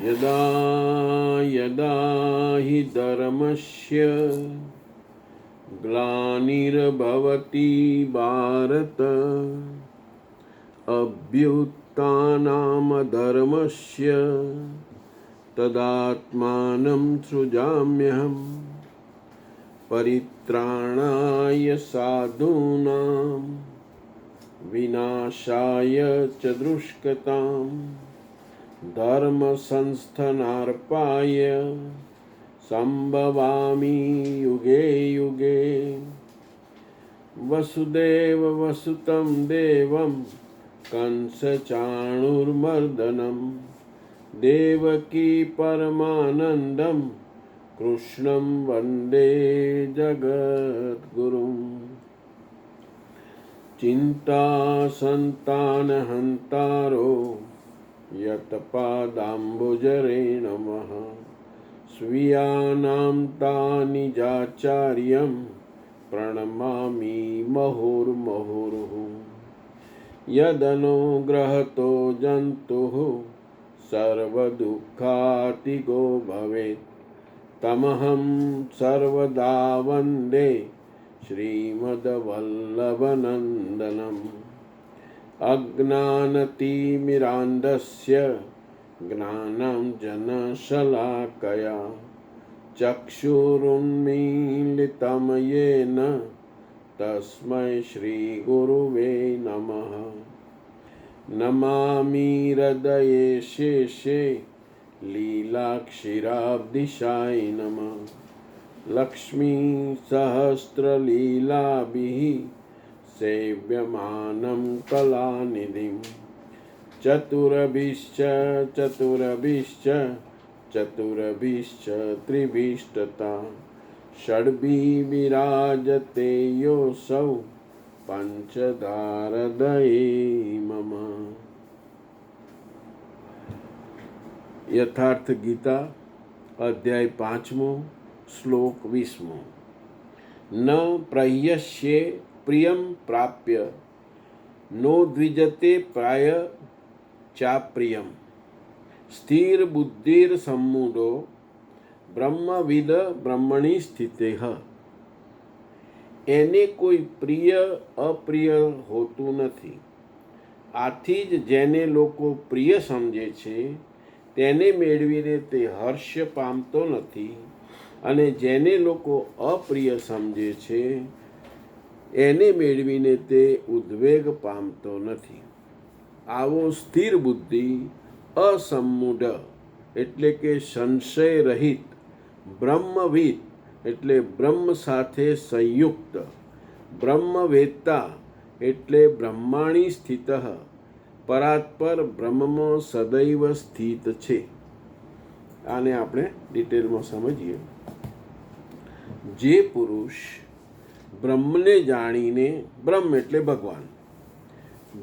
यदा यदा हि धर्मस्य ग्लानिर्भवति भारत अभ्युत्थानमधर्मस्य तदात्मानं सृजाम्यहम् परित्राणाय साधूनां विनाशाय च दुष्कृताम् धर्म संस्थानार्पाय संभवामि युगे युगे। वसुदेव वसुतं देवं कंसचाणूरमर्दनं देवकी परमानन्दं कृष्णं वन्दे जगद्गुरुम्। चिन्तासन्तानहन्तारो यत्पादाम्बुजरे नमः स्वीयानां तानिजाचार्यं प्रणमामि मुहुर्मुहुः। यदनुग्रहतो जन्तुः सर्वदुःखातिगो भवेत् तमहं सर्वदा वन्दे श्रीमद्वल्लभनन्दनम्। अज्ञानतिमिरान्धस्य ज्ञानाञ्जनशलाकया चक्षुरुन्मीलितं येन तस्मै श्रीगुरुवे नमः। नमामि हृदये शेषे लीलाक्षीराब्धिशायी नमः। लक्ष्मीसहस्रलीलाभिः सेव्यमानं कलानिधिं चतुरभिश्च त्रिभिष्टता षड्भिः विराजते योऽसौ पंचधारदये मम। यथार्थ गीता अध्याय 5 श्लोक 20। न प्रह्यस्ये प्रियं प्राप्य नो द्विजते प्राय चाप्रियं स्थिर बुद्धिर सम्मूढ़ो ब्रह्मविद ब्रह्मणि स्थितेह। એને કોઈ પ્રિય અપ્રિય હોતું નથી. આથી જ જેને લોકો પ્રિય સમજે છે તેને મેળવીને તે હર્ષ પામતો નથી, અને જેને લોકો અપ્રિય સમજે છે એને મેળવીને તે ઉદ્વેગ પામતો નથી. આવો સ્થિર બુદ્ધિ, અસમ્મૂઢ એટલે કે સંશય રહિત, બ્રહ્મવિદ એટલે બ્રહ્મ સાથે સંયુક્ત, બ્રહ્મવેત્તા એટલે બ્રહ્માણી સ્થિત, પરાત્પર બ્રહ્મમાં સદૈવ સ્થિત છે. આને આપણે ડિટેલમાં સમજીએ. જે પુરુષ બ્રહ્મને જાણીને, બ્રહ્મ એટલે ભગવાન,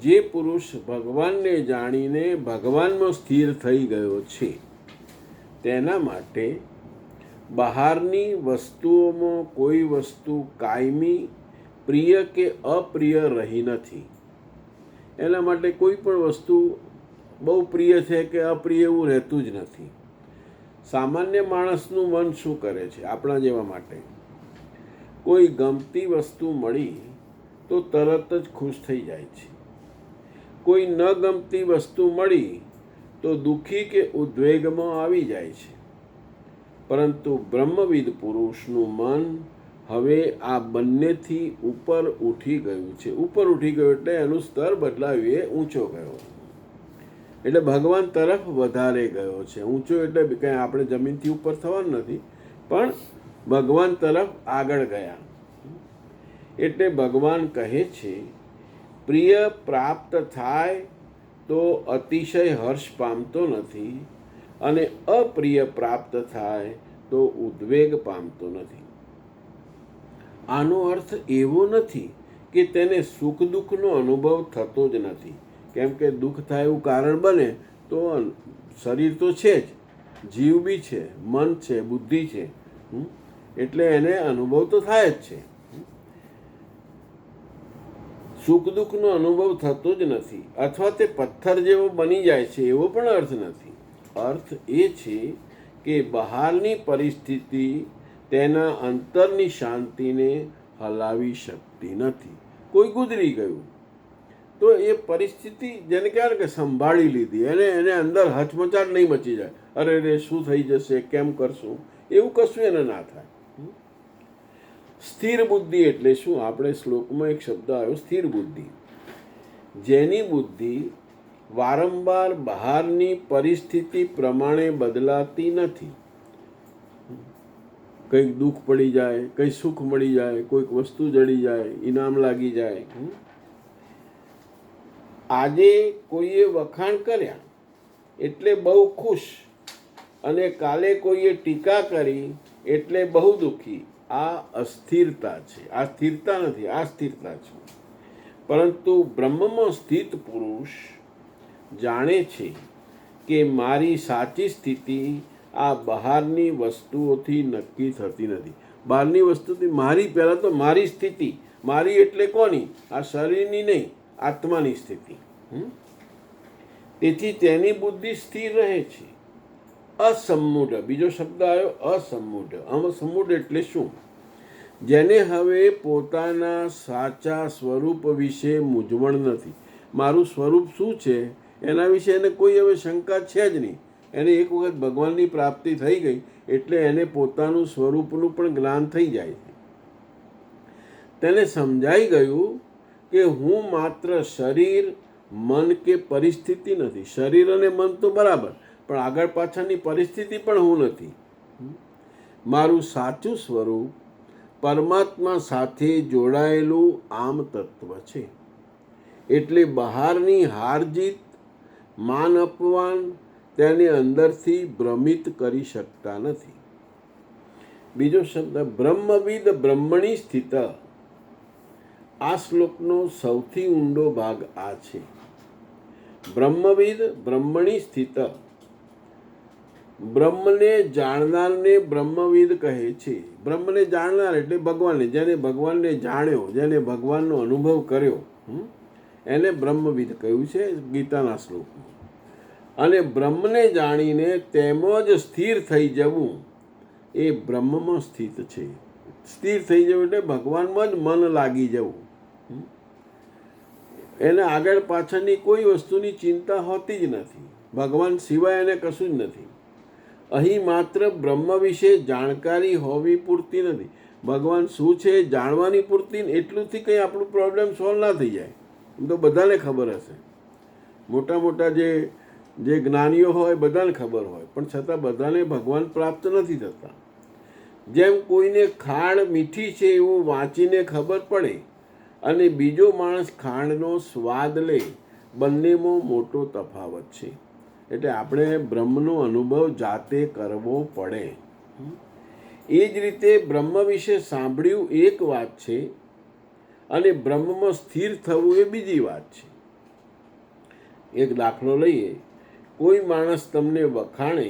જે પુરુષ ભગવાનને જાણીને ભગવાનમાં સ્થિર થઈ ગયો છે તેના માટે બહારની વસ્તુઓમાં કોઈ વસ્તુ કાયમી પ્રિય કે અપ્રિય રહી નથી. એના માટે કોઈ પણ વસ્તુ બહુ પ્રિય છે કે અપ્રિય એવું રહેતું જ નથી. સામાન્ય માણસનું મન શું કરે છે? આપણા જેવા માટે કોઈ ગમતી વસ્તુ મળી તો તરત જ ખુશ થઈ જાય છે. કોઈ ન ગમતી વસ્તુ મળી તો દુઃખી કે ઉદ્વેગમાં આવી જાય છે. પરંતુ બ્રહ્મવિદ પુરુષનું મન હવે આ બંનેથી ઉપર ઉઠી ગયું છે. ઉપર ઉઠી ગયું એટલે એનું સ્તર બદલાવી ઊંચો ગયો, એટલે ભગવાન તરફ વધારે ગયો છે. ઊંચો એટલે કંઈ આપણે જમીનથી ઉપર થવાનું નથી, પણ ભગવાન તરફ આગળ ગયા. એટલે ભગવાન કહે છે પ્રિય પ્રાપ્ત થાય તો અતિશય હર્ષ પામતો નથી, અને અપ્રિય પ્રાપ્ત થાય તો ઉદ્વેગ પામતો નથી. આનો અર્થ એવો નથી કે તેને સુખ દુઃખનો અનુભવ થતો જ નથી, કેમ કે દુઃખ થાય એવું કારણ બને તો શરીર તો છે જ, જીવ બી છે, મન છે, બુદ્ધિ છે, એટલે એને અનુભવ તો થાય જ છે. સુખ દુઃખનો અનુભવ થતો જ નથી, અથવા તે પથ્થર જેવો બની જાય છે એવો પણ અર્થ નથી. અર્થ એ છે કે બહારની પરિસ્થિતિ તેના અંતરની શાંતિને હલાવી શકતી નથી. કોઈ ગુજરી ગયું તો એ પરિસ્થિતિ જેને કહેવાય કે સંભાળી લીધી, એને અંદર હચમચાટ નહીં મચી જાય, અરે રે શું થઈ જશે, કેમ કરશું, એવું કશું એને ના થાય. સ્થિર બુદ્ધિ એટલે શું? આપણે શ્લોકમાં એક શબ્દ આવ્યો સ્થિર બુદ્ધિ. જેની બુદ્ધિ વારંવાર બહારની પરિસ્થિતિ પ્રમાણે બદલાતી નથી. કંઈક દુઃખ પડી જાય, કંઈ સુખ મળી જાય, કોઈક વસ્તુ જડી જાય, ઇનામ લાગી જાય. આજે કોઈએ વખાણ કર્યા એટલે બહુ ખુશ, અને કાલે કોઈએ ટીકા કરી એટલે બહુ દુઃખી. આ અસ્થિરતા છે. આ સ્થિરતા નથી, આ સ્થિરતા છે. પરંતુ બ્રહ્મમાં સ્થિત પુરુષ જાણે છે કે મારી સાચી સ્થિતિ આ બહારની વસ્તુઓથી નક્કી થતી નથી. બહારની વસ્તુથી મારી, પહેલાં તો મારી સ્થિતિ, મારી એટલે કોની? આ શરીરની નહીં, આત્માની સ્થિતિ. તેથી તેની બુદ્ધિ સ્થિર રહે છે. અસમ્મૂઢ, બીજો શબ્દ આવ્યો અસમ્મૂઢ. અસમ્મૂઢ એટલે શું? જેને હવે પોતાના સાચા સ્વરૂપ વિશે મૂંઝવણ નથી. મારું સ્વરૂપ શું છે એના વિશે એને કોઈ હવે શંકા છે જ નહીં. એને એક વખત ભગવાનની પ્રાપ્તિ થઈ ગઈ એટલે એને પોતાનું સ્વરૂપનું પણ જ્ઞાન થઈ જાય છે. તેને સમજાઈ ગયું કે હું માત્ર શરીર, મન કે પરિસ્થિતિ નથી. શરીર અને મન તો બરાબર, પણ આગળ પાછળની પરિસ્થિતિ પણ હું નથી. મારું સાચું સ્વરૂપ પરમાત્મા સાથે જોડાયેલું આમ તત્વ છે. એટલે બહારની હાર જીત, માન અપમાન તેને અંદરથી ભ્રમિત કરી શકતા નથી. બીજો શબ્દ બ્રહ્મવિદ બ્રહ્મણી સ્થિત. આ શ્લોકનો સૌથી ઊંડો ભાગ આ છે. બ્રહ્મવિદ બ્રહ્મણી સ્થિત. બ્રહ્મને જાણનારને બ્રહ્મવિદ કહે છે. બ્રહ્મને જાણનાર એટલે ભગવાનને, જેને ભગવાનને જાણ્યો, જેને ભગવાનનો અનુભવ કર્યો, એને બ્રહ્મવિદ કહ્યું છે ગીતાના શ્લોકમાં. અને બ્રહ્મને જાણીને તેમાં જ સ્થિર થઈ જવું એ બ્રહ્મમાં સ્થિત છે. સ્થિર થઈ જવું એટલે ભગવાનમાં જ મન લાગી જવું. એને આગળ પાછળની કોઈ વસ્તુની ચિંતા હોતી જ નથી. ભગવાન સિવાય એને કશું જ નથી. અહીં માત્ર બ્રહ્મ વિશે જાણકારી હોવી પૂરતી નથી. ભગવાન શું છે જાણવાની પૂરતી, એટલુંથી કંઈ આપણું પ્રોબ્લેમ સોલ્વ ના થઈ જાય. એમ તો બધાને ખબર હશે. મોટા મોટા જે જ્ઞાનીઓ હોય બધાને ખબર હોય, પણ છતાં બધાને ભગવાન પ્રાપ્ત નથી થતા. જેમ કોઈને ખાંડ મીઠી છે એવું વાંચીને ખબર પડે અને બીજો માણસ ખાંડનો સ્વાદ લે, બંનેમાં મોટો તફાવત છે. એટલે આપણે બ્રહ્મનો અનુભવ જાતે કરવો પડે. એ જ રીતે બ્રહ્મ વિશે સાંભળ્યું એક વાત છે અને બ્રહ્મમાં સ્થિર થવું એ બીજી વાત છે. એક દાખલો લઈએ. કોઈ માણસ તમને વખાણે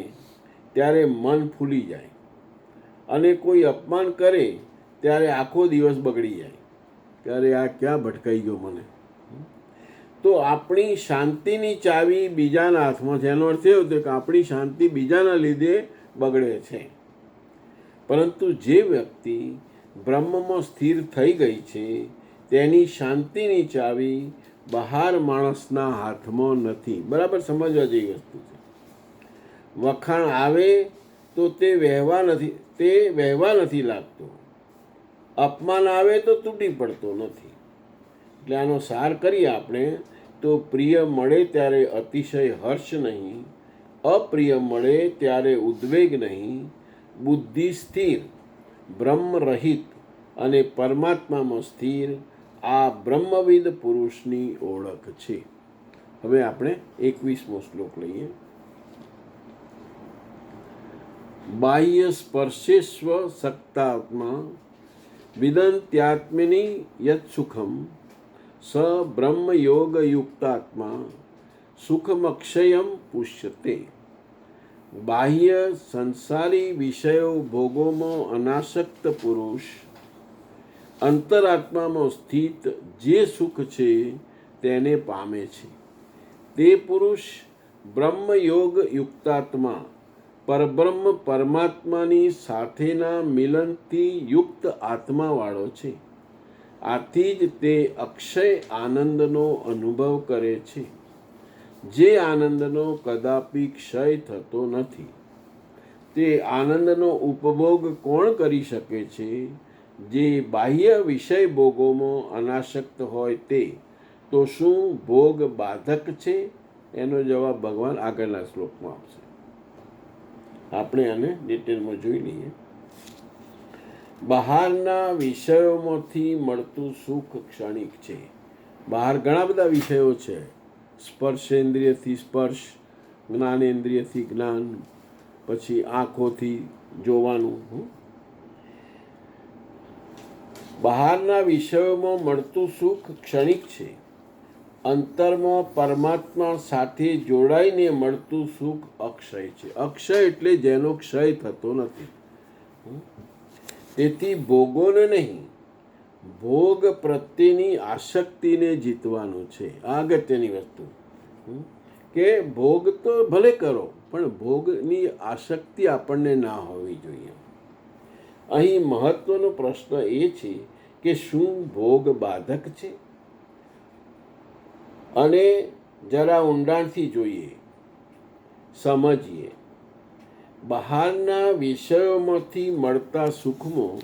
ત્યારે મન ફૂલી જાય, અને કોઈ અપમાન કરે ત્યારે આખો દિવસ બગડી જાય. ત્યારે આ ક્યાં ભટકાઈ ગયો મને. તો આપણી શાંતિની ચાવી બીજાના હાથમાં છે. એનો અર્થ એવો કે આપણી શાંતિ બીજાના લીધે બગડે છે. પરંતુ જે વ્યક્તિ બ્રહ્મમાં સ્થિર થઈ ગઈ છે તેની શાંતિની ચાવી બહાર માણસના હાથમાં નથી. બરાબર સમજવા જેવી વસ્તુ છે. વખાણ આવે તો તે વહેવા નથી લાગતો. અપમાન આવે તો તૂટી પડતો નથી. એટલે આનો સાર કરીએ આપણે તો પ્રિય મળે ત્યારે અતિશય હર્ષ નહીં, અપ્રિય મળે ત્યારે ઉદ્વેગ નહીં, બુદ્ધિ સ્થિર, બ્રહ્મ રહિત અને પરમાત્મામાં સ્થિર, આ બ્રહ્મવિદ પુરુષની ઓળખ છે. હવે આપણે 21મો શ્લોક લઈએ. બાહ્ય સ્પર્શેસ્વ સક્તાત્મા વિદંત્યાત્મની યત સુખમ સ બ્રહ્મયોગયુક્તાત્મા સુખમક્ષયમ પુષ્યતે. બાહ્ય સંસારી વિષયો ભોગોમાં અનાસક્ત પુરુષ અંતરાત્મામાં સ્થિત જે સુખ છે તેને પામે છે. તે પુરુષ બ્રહ્મયોગ યુક્તાત્મા પરબ્રહ્મ પરમાત્માની સાથેના મિલનથી યુક્ત આત્માવાળો છે. આથી જ તે અક્ષય આનંદનો અનુભવ કરે છે, જે આનંદનો કદાપી ક્ષય થતો નથી. તે આનંદનો ઉપભોગ કોણ કરી શકે છે? જે બાહ્ય વિષય ભોગોમાં અનાસક્ત હોય તે. તો શું ભોગ બાધક છે? એનો જવાબ ભગવાન આગળના શ્લોકમાં આપશે. આપણે આને ડિટેલમાં જોઈ લઈએ. બહારના વિષયોમાંથી મળતું સુખ ક્ષણિક છે. બહાર ઘણા બધા વિષયો છે. સ્પર્શેન્દ્રિયથી સ્પર્શ, જ્ઞાનેન્દ્રિયથી જ્ઞાન, પછી આંખોથી જોવાનું. બહારના વિષયોમાં મળતું સુખ ક્ષણિક છે. અંતરમાં પરમાત્મા સાથે જોડાઈને મળતું સુખ અક્ષય છે. અક્ષય એટલે જેનો ક્ષય થતો નથી. તેથી ભોગોને નહીં, ભોગ પ્રત્યેની આસક્તિને જીતવાનું છે. આ અગત્યની વસ્તુ કે ભોગ તો ભલે કરો, પણ ભોગની આસક્તિ આપણને ના હોવી જોઈએ. અહીં મહત્વનો પ્રશ્ન એ છે કે શું ભોગ બાધક છે? અને જરા ઊંડાણથી જોઈએ, સમજીએ. બહારના વિષયોમાંથી મળતા સુખમાં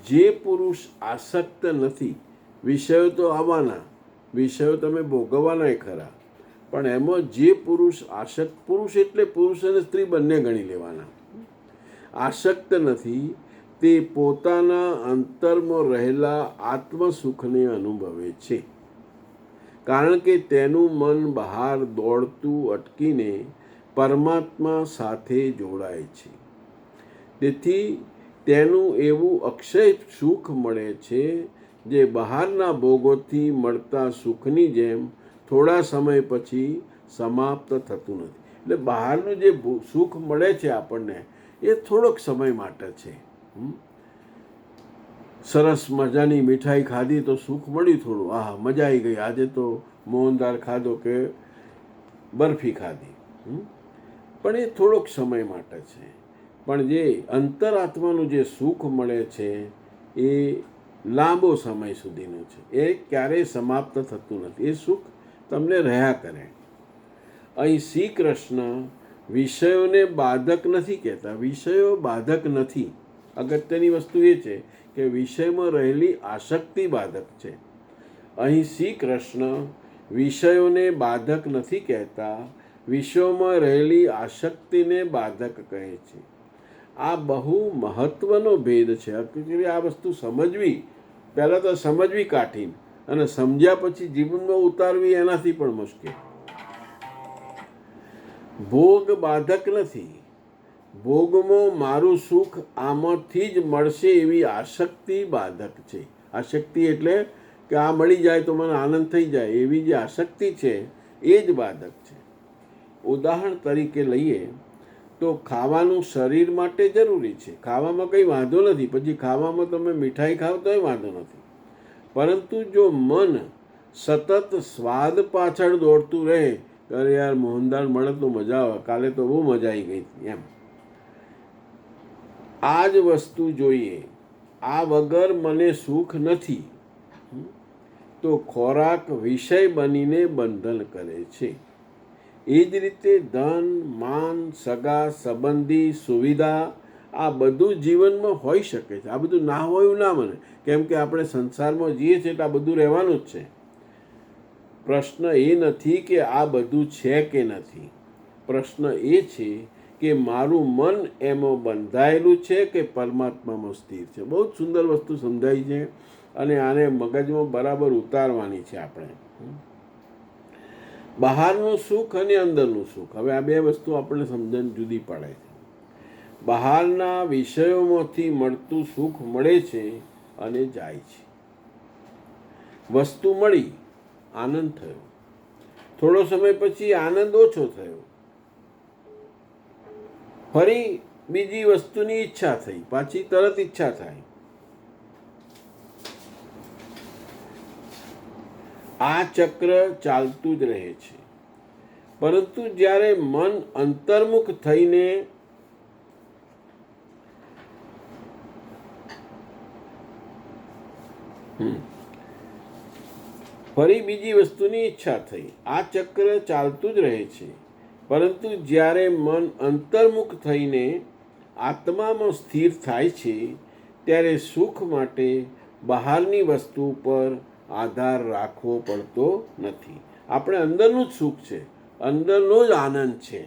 જે પુરુષ આસક્ત નથી, વિષયો તો આવવાના, વિષયો તમે ભોગવવાના ખરા, પણ એમાં જે પુરુષ આસક્ત, પુરુષ એટલે પુરુષ અને સ્ત્રી બંને ગણી લેવાના, આસક્ત નથી, તે પોતાના અંતરમાં રહેલા આત્મસુખને અનુભવે છે. કારણ કે તેનું મન બહાર દોડતું અટકીને પરમાત્મા સાથે જોડાય છે. તેથી તેનું એવું અક્ષય સુખ મળે છે, જે બહારના ભોગોથી મળતા સુખની જેમ થોડા સમય પછી સમાપ્ત થતું નથી. એટલે બહારનું જે સુખ મળે છે આપણને, એ થોડોક સમય માટે છે. સરસ મજાની મીઠાઈ ખાધી તો સુખ મળ્યું થોડું, આહ મજા આવી ગઈ, આજે તો મોહનદાર ખાધો કે બરફી ખાધી, પણ એ થોડોક સમય માટે છે. પણ જે અંતરાત્માનું જે સુખ મળે છે એ લાંબો સમય સુધીનું છે. એ ક્યારેય સમાપ્ત થતું નથી. એ સુખ તમને રહ્યા કરે. અહીં શ્રી કૃષ્ણ વિષયોને બાધક નથી કહેતા. વિષયો બાધક નથી. અગત્યની વસ્તુ એ છે કે વિષયમાં રહેલી આસક્તિ બાધક છે. અહીં શ્રી કૃષ્ણ વિષયોને બાધક નથી કહેતા, વિષયોમાં રહેલી આસક્તિને બાધક કહે છે. આ બહુ મહત્વનો ભેદ છે. હકીકતે આ વસ્તુ સમજવી, પહેલાં તો સમજવી કાઠીન, અને સમજ્યા પછી જીવનમાં ઉતારવી એનાથી પણ મુશ્કેલ. ભોગ બાધક નથી. ભોગમાં મારું સુખ આમાંથી જ મળશે એવી આસક્તિ બાધક છે. આસક્તિ એટલે કે આ મળી જાય તો મને આનંદ થઈ જાય, એવી જે આસક્તિ છે એ જ બાધક છે. ઉદાહરણ તરીકે લઈએ તો ખાવાનું શરીર માટે જરૂરી છે. ખાવામાં કંઈ વાંધો નથી, પછી ખાવામાં તમે મીઠાઈ ખાવ તોય વાંધો નથી. પરંતુ જો મન સતત સ્વાદ પાછળ દોડતું રહે, અરે યાર મોહનદાળ મળે તો મજા આવે, કાલે તો બહુ મજા આવી ગઈ હતી, એમ આ જ વસ્તુ જોઈએ, આ વગર મને સુખ નથી, તો ખોરાક વિષય બનીને બંધન કરે છે. એ જ રીતે ધન, માન, સગા સંબંધી, સુવિધા, આ બધું જીવનમાં હોઈ શકે છે. આ બધું ના હોય ના મને, કેમ કે આપણે સંસારમાં જીએ છીએ એટલે આ બધું રહેવાનું જ છે. પ્રશ્ન એ નથી કે આ બધું છે કે નથી. પ્રશ્ન એ છે કે મારું મન એમાં બંધાયેલું છે કે પરમાત્મામાં સ્થિર છે. બહુ જ સુંદર વસ્તુ સમજાય છે, અને આને મગજમાં બરાબર ઉતારવાની છે આપણે. બહારનું સુખ અને અંદરનું સુખ, હવે આ બે વસ્તુ આપણને સમજણ જુદી પડે છે. બહારના વિષયોમાંથી મળતું સુખ મળે છે અને જાય છે. વસ્તુ મળી, આનંદ થયો, થોડો સમય પછી આનંદ ઓછો થયો, ફરી બીજી વસ્તુની ઈચ્છા થઈ, પાછી તરત ઈચ્છા થાય. આ ચક્ર ચાલતું જ રહે છે. પરંતુ જ્યારે મન અંતર્મુખ થઈને ફરી બીજી વસ્તુની ઈચ્છા થઈ, આ ચક્ર ચાલતું જ રહે છે. પરંતુ જ્યારે મન અંતર્મુખ થઈને આત્મામાં સ્થિર થાય છે, ત્યારે સુખ માટે બહારની વસ્તુ પર આધાર રાખવો પડતો નથી. આપણે અંદરનું જ સુખ છે, અંદરનો જ આનંદ છે.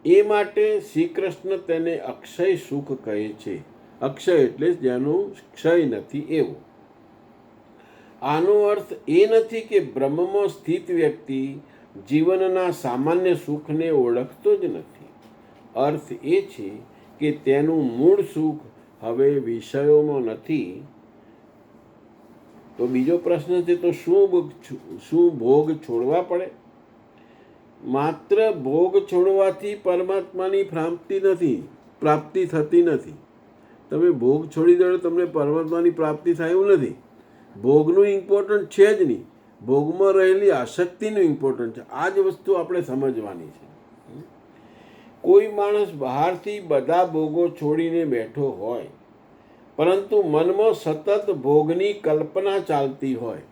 એ માટે શ્રી કૃષ્ણ તેને અક્ષય સુખ કહે છે. અક્ષય એટલે જેનું ક્ષય નથી એવું. આનો અર્થ એ નથી કે બ્રહ્મમાં સ્થિત વ્યક્તિ જીવનના સામાન્ય સુખને ઓળખતો જ નથી. અર્થ એ છે કે તેનું મૂળ સુખ હવે વિષયોમાં નથી. તો બીજો પ્રશ્ન છે, તો શું ભોગ છોડવા પડે? માત્ર ભોગ છોડવાથી પરમાત્માની પ્રાપ્તિ થતી નથી. તમે ભોગ છોડી દો તમને પરમાત્માની પ્રાપ્તિ થાય એવું નથી. ભોગનું ઇમ્પોર્ટન્ટ છે જ નહીં, ભોગમાં રહેલી આસક્તિનું ઇમ્પોર્ટન્ટ છે. આ જ વસ્તુ આપણે સમજવાની છે. કોઈ માણસ બહારથી બધા ભોગો છોડીને બેઠો હોય, પરંતુ મનમાં સતત ભોગની કલ્પના ચાલતી હોય.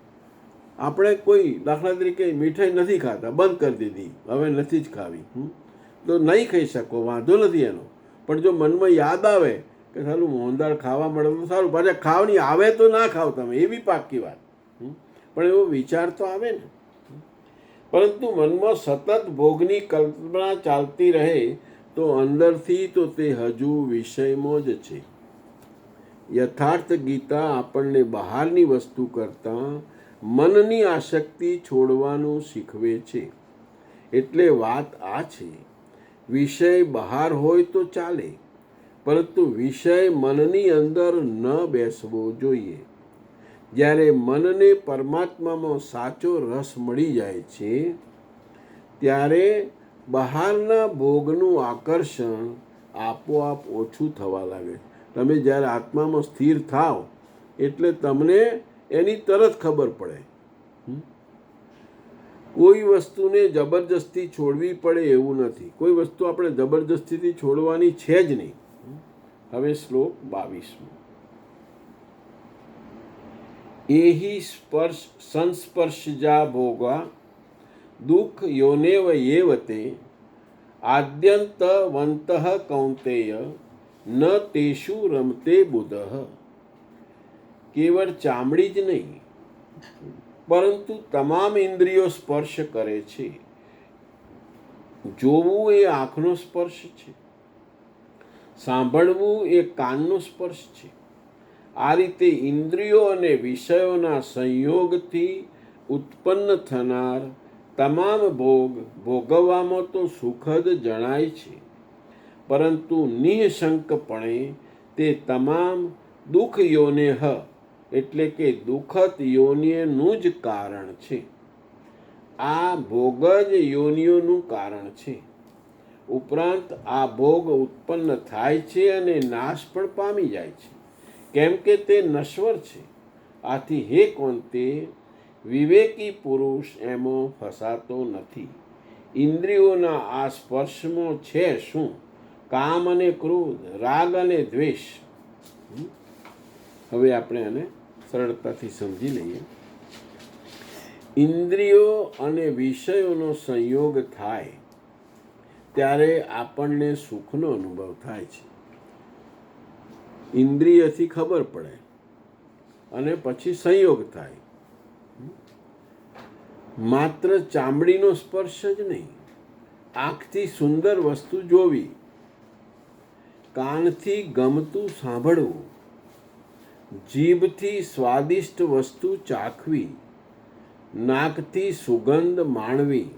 આપણે કોઈ દાખલા તરીકે મીઠાઈ નથી ખાતા, બંધ કરી દીધી, હવે નથી જ ખાવી, તો નહીં ખાઈ શકો, વાંધો નથી એનો. પણ જો મનમાં યાદ આવે કે સારું મોહનદાળ ખાવા મળે તો સારું, પાછા ખાવાની આવે તો ના ખાવ તમે, એ બી પાક્કી વાત. પણ એવો વિચાર તો આવે ને. પરંતુ મનમાં સતત ભોગની કલ્પના ચાલતી રહે તો અંદરથી તો તે હજુ વિષયમાં જ છે. યથાર્થ ગીતા આપણને બહારની વસ્તુ કરતાં મનની આસક્તિ છોડવાનું શીખવે છે. એટલે વાત આ છે, વિષય બહાર હોય તો ચાલે, પરંતુ વિષય મનની અંદર ન બેસવો જોઈએ. જ્યારે મનને પરમાત્મામાં સાચો રસ મળી જાય છે, ત્યારે બહારના ભોગનું આકર્ષણ આપોઆપ ઓછું થવા લાગે. તમે જ્યારે આત્મામાં સ્થિર થાવ એટલે તમને એની તરત ખબર પડે. કોઈ વસ્તુને જબરજસ્તી છોડવી પડે એવું નથી. કોઈ વસ્તુ આપણે જબરજસ્તીથી છોડવાની છે જ નહીં. હવે શ્લોક 22. એહી સંસ્પર્શજા ભોગા દુઃખ યોનેવ એવતે આદ્યંતવંતઃ કૌંતેય ન તેષુ રમતે બુધઃ. કેવળ ચામડી જ નહીં, પરંતુ તમામ ઇન્દ્રિયો સ્પર્શ કરે છે. જોવું એ આંખનો સ્પર્શ છે, સાંભળવું એ કાનનો સ્પર્શ છે. આ રીતે ઇન્દ્રિયો અને વિષયોના સંયોગથી ઉત્પન્ન થનાર તમામ ભોગ ભોગવવામાં તો સુખદ જણાય છે, પરંતુ નિઃશંકપણે તે તમામ દુઃખ યોનેહ એટલે કે દુઃખદ યોનિનું જ કારણ છે. આ ભોગ જ યોનિઓનું કારણ છે. ઉપરાંત આ ભોગ ઉત્પન્ન થાય છે અને નાશ પણ પામી જાય છે, કેમ કે તે નશ્વર છે. આથી હે કોંતે, વિવેકી પુરુષ એમાં ફસાતો નથી. ઇન્દ્રિયોના આ સ્પર્શમાં છે શું? કામ અને ક્રોધ, રાગ અને દ્વેષ. હવે આપણે આને સરળતાથી સમજી લઈએ. ઇન્દ્રિયો અને વિષયોનો સંયોગ થાય ત્યારે આપણને સુખનો અનુભવ થાય છે. ઇન્દ્રિયથી ખબર પડે અને પછી સંયોગ થાય. માત્ર ચામડીનો સ્પર્શ જ નહીં, આંખથી સુંદર વસ્તુ જોવી, કાનથી ગમતું સાંભળવું, જીભથી સ્વાદિષ્ટ વસ્તુ ચાખવી, નાકથી સુગંધ માણવી,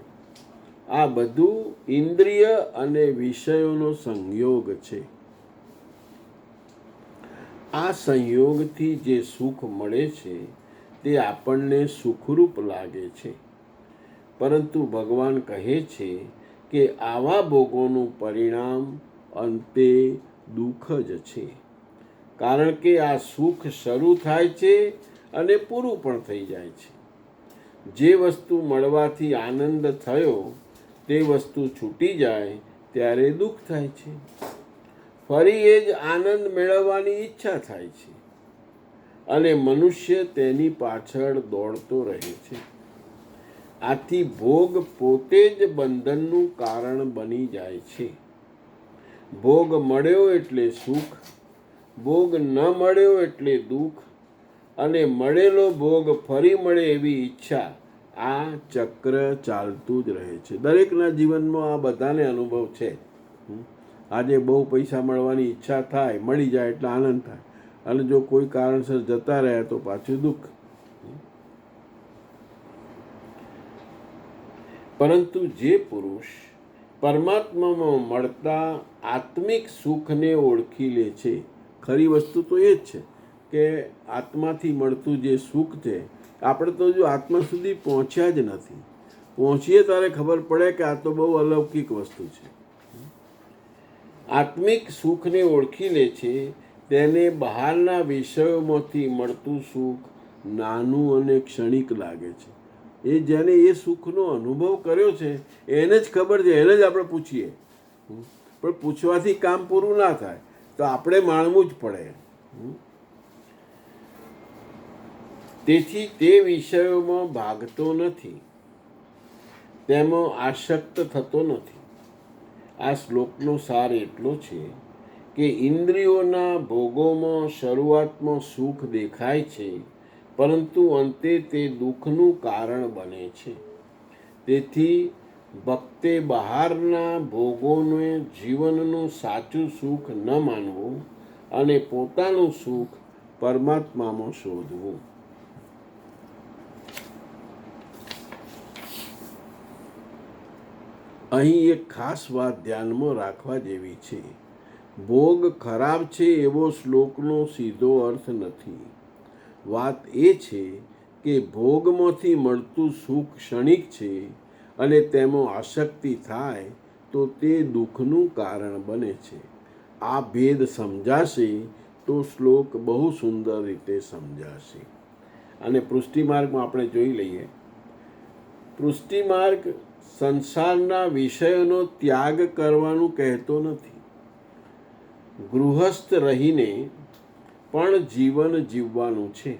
આ બધું ઇન્દ્રિય અને વિષયોનો સંયોગ છે. આ સંયોગથી જે સુખ મળે છે તે આપણને સુખરૂપ લાગે છે. પરંતુ ભગવાન કહે છે કે આવા ભોગોનું પરિણામ અંતે દુઃખ જ છે, કારણ કે આ સુખ શરૂ થાય છે અને પૂરું પણ થઈ જાય છે. જે વસ્તુ મળવાથી આનંદ થયો તે વસ્તુ છૂટી જાય ત્યારે દુઃખ થાય છે. ફરી એ જ આનંદ મેળવવાની ઈચ્છા થાય છે અને મનુષ્ય તેની પાછળ દોડતો રહે છે. આથી ભોગ પોતે જ બંધનનું કારણ બની જાય છે. ભોગ મળ્યો એટલે સુખ, ભોગ ન મળ્યો એટલે દુઃખ, અને મળેલો ભોગ ફરી મળે એવી ઈચ્છા. આ ચક્ર ચાલતું જ રહે છે. દરેકના જીવનમાં આ બધાને અનુભવ છે. આજે બહુ પૈસા મળવાની ઈચ્છા થાય, મળી જાય એટલે આનંદ થાય, અને જો કોઈ કારણસર જતા રહ્યા તો પાછું દુઃખ. પરંતુ જે પુરુષ પરમાત્મામાં મળતા આત્મિક સુખને ઓળખી લે છે, ખરી વસ્તુ તો એ જ છે કે આત્માથી મળતું જે સુખ છે, આપણે તો જો આત્મા સુધી પહોંચ્યા જ નથી. પહોંચીએ ત્યારે ખબર પડે કે આ તો બહુ અલૌકિક વસ્તુ છે. આત્મિક સુખને ઓળખી લે છે તેને બહારના વિષયોમાંથી મળતું સુખ નાનું અને ક્ષણિક લાગે છે. એ જેને એ સુખનો અનુભવ કર્યો છે એને જ ખબર છે, એને જ આપણે પૂછીએ. પણ પૂછવાથી કામ પૂરું ના થાય, તો આપણે માણવું જ પડે. તેથી તે વિષયોમાં ભાગતો નથી, તેમાં આસક્ત થતો નથી. આ શ્લોકનો સાર એટલો છે કે ઇન્દ્રિયોના ભોગોમાં શરૂઆતમાં સુખ દેખાય છે, પરંતુ અંતે તે દુઃખનું કારણ બને છે. તેથી ભક્તે બહારના ભોગોને જીવનનું સાચું સુખ ન માનવું અને પોતાનું સુખ પરમાત્મામાં શોધવું. અહીં એક ખાસ વાત ધ્યાનમાં રાખવા જેવી છે. ભોગ ખરાબ છે એવો શ્લોકનો સીધો અર્થ નથી. વાત એ છે કે ભોગમાંથી મળતું સુખ ક્ષણિક છે અને તેમાં આસક્તિ થાય તો તે દુઃખનું કારણ બને છે. આ ભેદ સમજાશે તો શ્લોક બહુ સુંદર રીતે સમજાશે. અને પુષ્ટિમાર્ગમાં આપણે જોઈ લઈએ. પુષ્ટિમાર્ગ સંસારના વિષયોનો ત્યાગ કરવાનું કહેતો નથી. ગૃહસ્થ રહીને પણ જીવન જીવવાનું છે,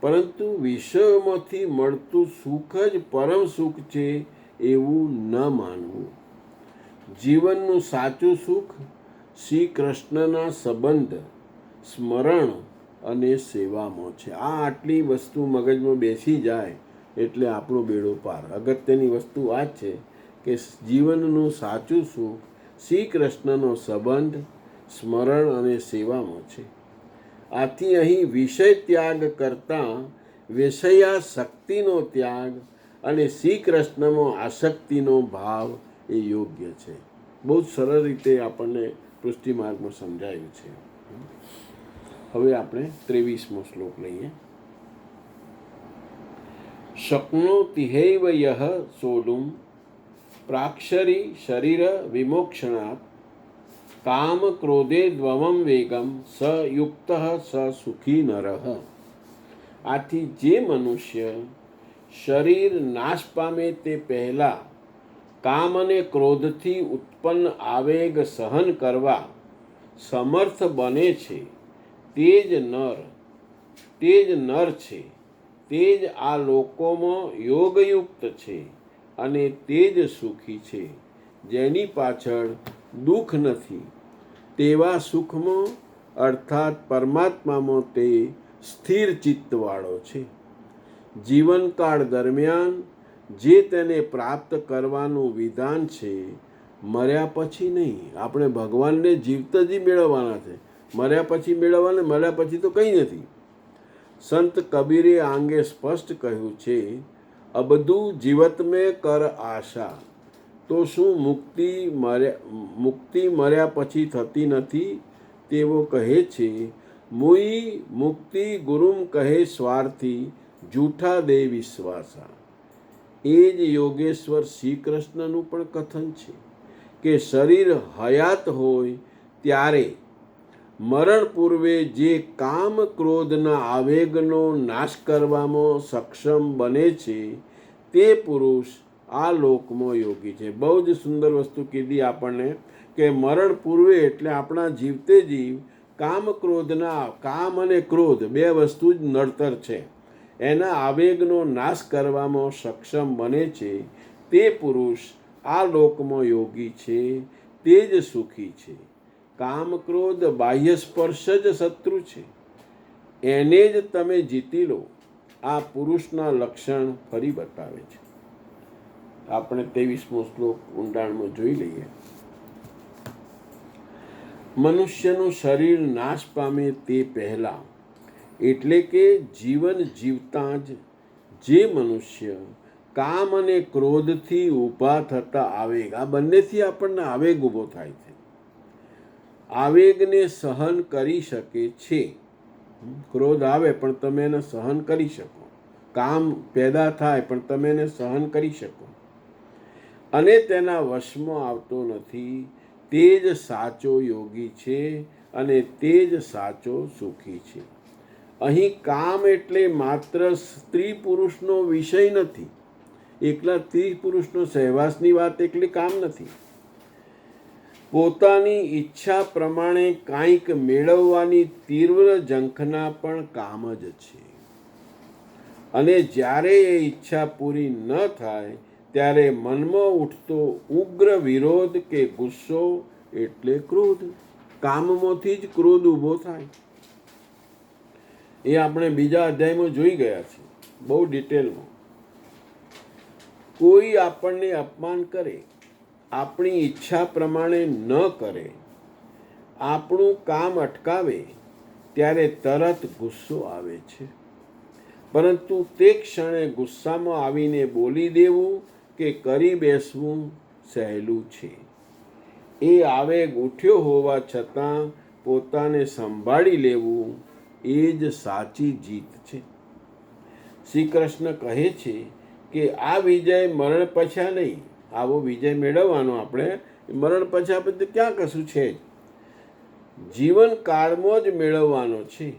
પરંતુ વિષયોમાંથી મળતું સુખ જ પરમ સુખ છે એવું ન માનવું. જીવનનું સાચું સુખ શ્રી કૃષ્ણના સંબંધ, સ્મરણ અને સેવામાં છે. આ આટલી વસ્તુ મગજમાં બેસી જાય એટલે આપણો બેડો પાર. અગત્યની વસ્તુ આ જ છે કે જીવનનું સાચું સુખ શ્રી કૃષ્ણનો સંબંધ, સ્મરણ અને સેવામાં છે. આથી અહીં વિષય ત્યાગ કરતાં વિષયાસક્તિનો ત્યાગ અને શ્રી કૃષ્ણમાં આસક્તિનો ભાવ એ યોગ્ય છે. બહુ જ સરળ રીતે આપણને પુષ્ટિમાર્ગમાં સમજાયું છે. હવે આપણે 23મો શ્લોક લઈએ. શક્નોતિહૈવ યઃ સોઢું પ્રાક્ષરી શરીર વિમોક્ષણાत् કામ ક્રોધે દ્વમં વેગમ સ યુક્ત સ સુખી નરઃ. આથી જે મનુષ્ય શરીર નાશ પામે તે પહેલાં કામ અને ક્રોધથી ઉત્પન્ન આવેગ સહન કરવા સમર્થ બને છે તે જ નર છે. તે જ આ લોકોમાં યોગયુક્ત છે અને તે જ સુખી છે. જેની પાછળ દુઃખ નથી તેવા સુખમાં અર્થાત પરમાત્મામાં તે સ્થિર ચિત્તવાળો છે. જીવનકાળ દરમિયાન જે તેને પ્રાપ્ત કરવાનું વિધાન છે, મર્યા પછી નહીં. આપણે ભગવાનને જીવતા જ મેળવવાના છે. મર્યા પછી મેળવવાના, મર્યા પછી તો કંઈ નથી. સંત કબીરે આંગે સ્પષ્ટ કહ્યું છે, અબધુ જીવત મેં કર આશા. તો શું મુક્તિ મર્યા પછી થતી નથી? તેઓ કહે છે, મુઈ મુક્તિ ગુરુમ કહે સ્વાર્થી, જૂઠા દે વિશ્વાસા. એ જ યોગેશ્વર શ્રી કૃષ્ણનું પણ કથન છે કે શરીર હયાત હોય ત્યારે મરણ પૂર્વે જે કામ ક્રોધના આવેગનો નાશ કરવામાં સક્ષમ બને છે તે પુરુષ આ લોકમાં યોગી છે. બહુ જ સુંદર વસ્તુ કીધી આપણને કે મરણ પૂર્વે એટલે આપણા જીવતે જીવ કામ અને ક્રોધ બે વસ્તુ જ નડતર છે, એના આવેગનો નાશ કરવામાં સક્ષમ બને છે તે પુરુષ આ લોકમાં યોગી છે, તે જ સુખી છે. કામ ક્રોધ બાહ્ય સ્પર્શ જ શત્રુ છે, એને જ તમે જીતી લો. આ પુરુષના લક્ષણ ફરી બતાવે છે. આપણે 23મો શ્લોક ઊંડાણમાં જોઈ લઈએ. મનુષ્યનું શરીર નાશ પામે તે પહેલા, એટલે કે જીવન જીવતા જ જે મનુષ્ય કામ અને ક્રોધથી ઊભા થતા આવેગ, આ બંનેથી આપણને આવેગ ઊભો થાય છે, આવેગને સહન કરી શકે છે. ક્રોધ આવે પણ તમે એને સહન કરી શકો, કામ પેદા થાય પણ તમે એને સહન કરી શકો અને તેના વશમાં આવતો નથી, તે જ સાચો યોગી છે અને તે જ સાચો સુખી છે. અહીં કામ એટલે માત્ર સ્ત્રી પુરુષનો વિષય નથી. એકલા સ્ત્રી પુરુષનો સહવાસની વાત એકલી કામ નથી. પોતાની ઈચ્છા પ્રમાણે કાંઈક મેળવવાની તીવ્ર ઝંખના પણ કામ જ છે. અને જ્યારે એ ઈચ્છા પૂરી ન થાય ત્યારે મનમાં ઉઠતો ઉગ્ર વિરોધ કે ગુસ્સો એટલે ક્રોધ. કામમાંથી જ ક્રોધ ઊભો થાય. એ આપણે બીજા અધ્યાયમાં જોઈ ગયા છીએ બહુ ડિટેલમાં. કોઈ આપણને અપમાન કરે, આપણી ઈચ્છા પ્રમાણે ન કરે, આપણું કામ અટકાવે ત્યારે તરત ગુસ્સો આવે છે. પરંતુ તે ક્ષણે ગુસ્સામાં આવીને બોલી દેવું કે કરી બેસવું સહેલું છે. એ આવેગ ઉઠ્યો હોવા છતાં પોતાને સંભાળી લેવું એ જ સાચી જીત છે. શ્રી કૃષ્ણ કહે છે કે આ વિજય મરણ પછા નહીં. આવો વિજય મેળવવાનો આપણે મરણ પછા બધું ક્યાં કશું છે જ, જીવનકાળમાં જ મેળવવાનો છે.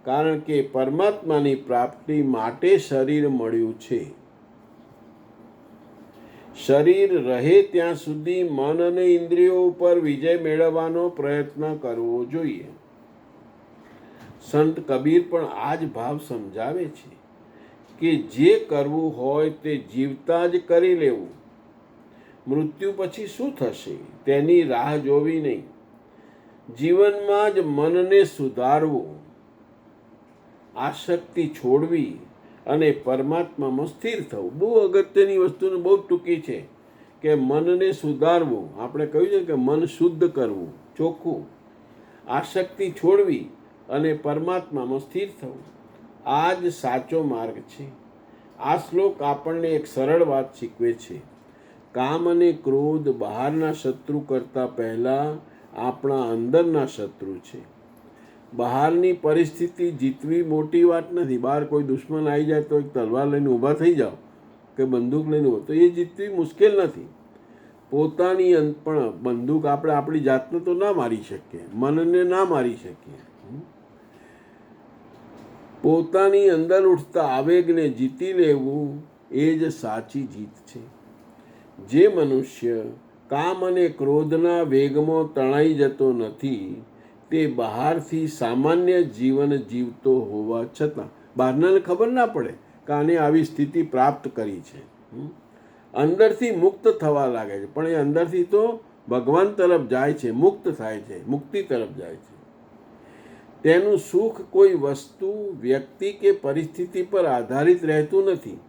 કારણ કે પરમાત્માની પ્રાપ્તિ માટે શરીર મળ્યું છે. શરીર રહે ત્યાં સુધી મન અને ઇન્દ્રિયો ઉપર વિજય મેળવવાનો પ્રયત્ન કરવો જોઈએ. સંત કબીર પણ આ જ ભાવ સમજાવે છે કે જે કરવું હોય તે જીવતા જ કરી લેવું. મૃત્યુ પછી શું થશે તેની રાહ જોવી નહીં. જીવનમાં જ મનને સુધારવું, આસક્તિ છોડવી અને પરમાત્મામાં સ્થિર થવું. બહુ અગત્યની વસ્તુને બહુ ટૂંકી છે કે મનને સુધારવું. આપણે કહ્યું છે કે મન શુદ્ધ કરવું, ચોખ્ખું, આસક્તિ છોડવી અને પરમાત્મામાં સ્થિર થવું. આ જ સાચો માર્ગ છે. આ શ્લોક આપણને એક સરળ વાત શીખવે છે. કામ અને ક્રોધ બહારના શત્રુ કરતાં પહેલાં આપણા અંદરના શત્રુ છે. બહારની પરિસ્થિતિ જીતવી મોટી વાત નથી. બહાર કોઈ દુશ્મન આવી જાય તો એક તલવાર લઈને ઊભા થઈ જાઓ કે બંદૂક લઈને ઊભા, તો એ જીતવી મુશ્કેલ નથી. પોતાની પણ બંદૂક આપણે આપણી જાતને તો ના મારી શકીએ, મનને ના મારી શકીએ. પોતાની અંદર ઉઠતા આવેગને જીતી લેવું એ જ સાચી જીત છે. જે મનુષ્ય કામ અને ક્રોધના વેગમાં તણાઈ જતો નથી તે બહારથી સામાન્ય જીવન જીવતો હોવા છતાં બહારનાને ખબર ના પડે કે આને આવી સ્થિતિ પ્રાપ્ત કરી છે. અંદરથી મુક્ત થવા લાગે છે, પણ એ અંદરથી તો ભગવાન તરફ જાય છે, મુક્ત થાય છે, મુક્તિ તરફ જાય છે. તેનું સુખ કોઈ વસ્તુ, વ્યક્તિ કે પરિસ્થિતિ પર આધારિત રહેતું નથી.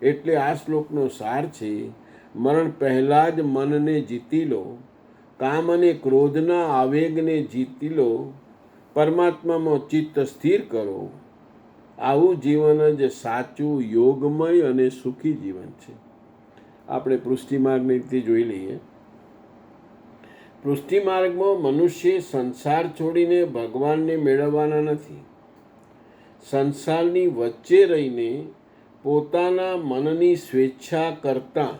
એટલે આ શ્લોકનો સાર છે, મરણ પહેલાં જ મનને જીતી લો, કામ અને ક્રોધના આવેગને જીતી લો, પરમાત્મામાં ચિત્ત સ્થિર કરો. આવું જીવન જ સાચું યોગમય અને સુખી જીવન છે. આપણે પૃષ્ટિમાર્ગની રીતે જોઈ લઈએ. પૃષ્ટિમાર્ગમાં મનુષ્ય સંસાર છોડીને ભગવાનને મેળવવાના નથી. સંસારની વચ્ચે રહીને પોતાના મનની સ્વેચ્છા કરતાં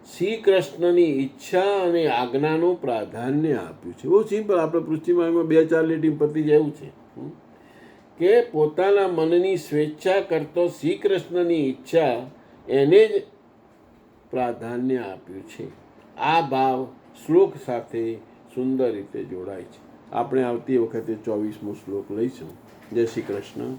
શ્રી કૃષ્ણની ઈચ્છા અને આજ્ઞાનું પ્રાધાન્ય આપ્યું છે. બહુ સિમ્પલ, આપણે પૃથ્વીમાં 2-4 લીટી પતી જાય એવું છે કે પોતાના મનની સ્વેચ્છા કરતો શ્રી કૃષ્ણની ઈચ્છા એને જ પ્રાધાન્ય આપ્યું છે. આ ભાવ શ્લોક સાથે સુંદર રીતે જોડાય છે. આપણે આવતી વખતે 24મો શ્લોક લઈશું. જય શ્રી કૃષ્ણ.